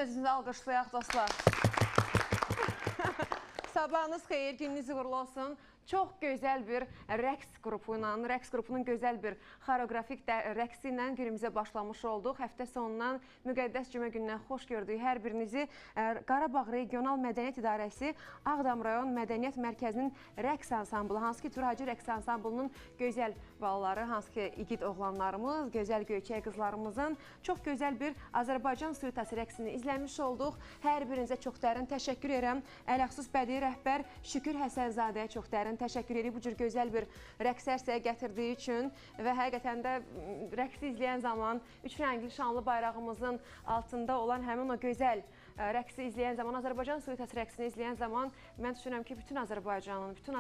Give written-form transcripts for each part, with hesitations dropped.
sözünüzü alqışlayaq dostlar. Sabahınız xeyir, gününüz uğurlu olsun. Çox gözəl bir rəqs qrupu ilə, rəqs qrupunun gözəl bir xoreografik rəqsi ilə günümüzə başlamış olduq. Həftə sonundan müqəddəs cümə günündən xoş gördük hər birinizi. Qarabağ Regional Mədəniyyət İdarəsi Ağdam Rayon Mədəniyyət Mərkəzinin rəqs ansamblı, hansı ki Turacı rəqs ansamblının gözəl balaları, hansı ki igid oğlanlarımız, gözəl göyçək qızlarımızın çox gözəl bir Azərbaycan suitası rəqsini izləmiş olduq. Hər birinizə çox dərin təşəkkür edirəm. Ələxsus bədii rəhbər Şükür Həsənzadəyə çox dərin təşəkkür edirik bu cür gözəl bir rəqs ərsəyə gətirdiyi üçün və həqiqətən də rəqsi izləyən zaman üç rəngli şanlı bayrağımızın altında olan həmin o gözəl rəqsi izləyən zaman, Azərbaycan suitası rəqsini izləyən zaman mən düşünürəm ki, bütün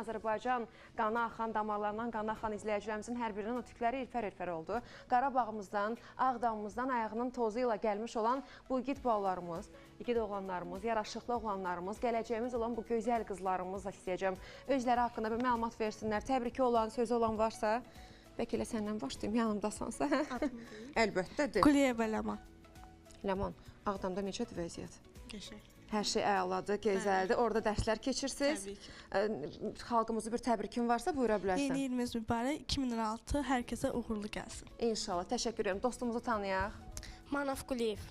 Azərbaycan qanı axan, damarlarından qanı axan izləyicilərimizin hər birinin o tükləri irfər-irfər oldu. Qarabağımızdan, Ağdamımızdan ayağının tozu ilə gəlmiş olan bu igid balalarımız, igid oğlanlarımız, yaraşıqlı oğlanlarımız, gələcəyimiz olan bu gözəl qızlarımızla istəyəcəm. Özləri haqqında bir məlumat versinlər, təbriki olan, sözü olan varsa, bəlkə elə səndən başlayayım, yanımdasansa. Əlbəttədir. Quliyeva Ləman. Ləman, Ağdamda necədir vəziyyət? Qəşəng. Hər şey əladır, gözəldir. Orada dərslər keçirsiniz. Xalqımızı bir təbrikin varsa buyura bilərsən. Yeni ilimiz mübarək 2016 hər kəsə uğurlu gəlsin. İnşallah, təşəkkür edirəm. Dostumuzu tanıyaq. Manav Quliyev.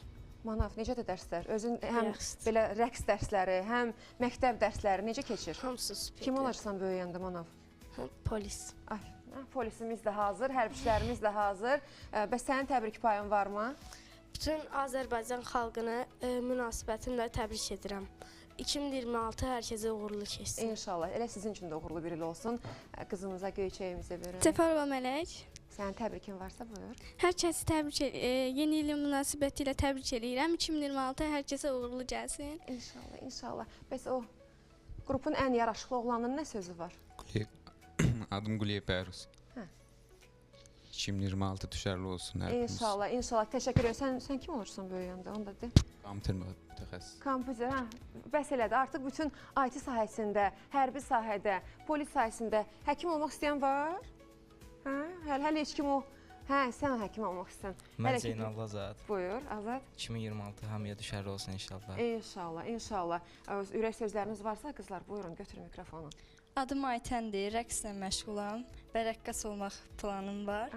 Manav, necədir dərslər? Özün həm belə rəqs dərsləri, həm məktəb dərsləri necə keçir? Hamısı süper. Kim olacaqsan böyüyəndə Manav? Polis. Ay, polisimiz də hazır, hərbçilərimiz də hazır. Bəs sənin təbrik payın varmı? Bütün Azərbaycan xalqını münasibətimlə təbrik edirəm. 2026 hər kəsə uğurlu keçsin. İnşallah. Elə sizin üçün də uğurlu bir il olsun. Qızınıza, göyçəyimizə verin. Səfərova Mələk. Sənin təbrikin varsa buyur. Hər kəsi yeni ilin münasibəti ilə təbrik edirəm. 2026 hər kəsə uğurlu gəlsin. İnşallah, inşallah. Bəs o qrupun ən yaraşıqlı oğlanın nə sözü var? Adım Quliyev Bəhruz. 2026 düşərli olsun hər birimiz. İnşallah, inşallah. Təşəkkür edirəm. Sən kim olursan böyüyəndə? Onu da de. Kompüter mütəxəssis. Kompüter, bəs elədir. Artıq bütün IT sahəsində, hərbi sahədə, polis sahəsində həkim olmaq istəyən var? Hələ heç kim o... sən həkim olmaq istəyən. Mən Zeynallah Azad. Buyur, Azad. 2026 hamıya düşərli olsun inşallah. İnşallah, inşallah. Ürək sözləriniz varsa qızlar, buyurun, götürün mikrofonu. Adım Aytəndir, rəqslə məşğulam və rəqqas olmaq planım var.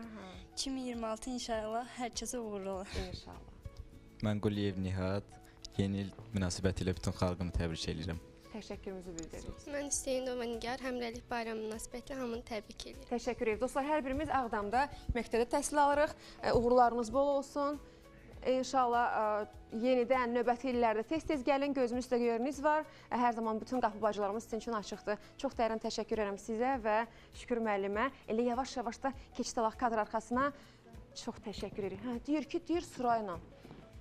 2026 inşallah hər kəsə uğurlu olar. İnşallah. Mən Quliyev Nihat, yeni il münasibətilə bütün xalqını təbrik edirəm. Təşəkkürümüzü bildiririk. Mən Hüseyin Dovanigar, həmrəylik bayramı münasibətilə hamını təbrik edirəm. Təşəkkür edirəm. Dostlar, hər birimiz Ağdamda məktəbdə təhsil alırıq. Uğurlarınız bol olsun. İnşallah yenidən növbəti illərdə tez-tez gəlin, gözümüzdə görünüz var. Hər zaman bütün qapı bacılarımız sizin üçün açıqdır. Çox dərin təşəkkür edirəm sizə və Şükür müəllimə. Elə yavaş-yavaş da keçid alaq kadr arxasına. Çox təşəkkür edirəm. Deyir ki, deyir sırayla.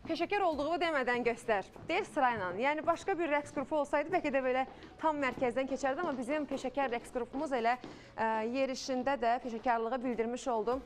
Peşəkar olduğunu demədən göstər. Deyir sırayla. Yəni başqa bir rəqs qrupu olsaydı bəlkə də belə tam mərkəzdən keçərdi, amma bizim peşəkar rəqs qrupumuz elə yerişində də peşəkarlığı bildirmiş oldu.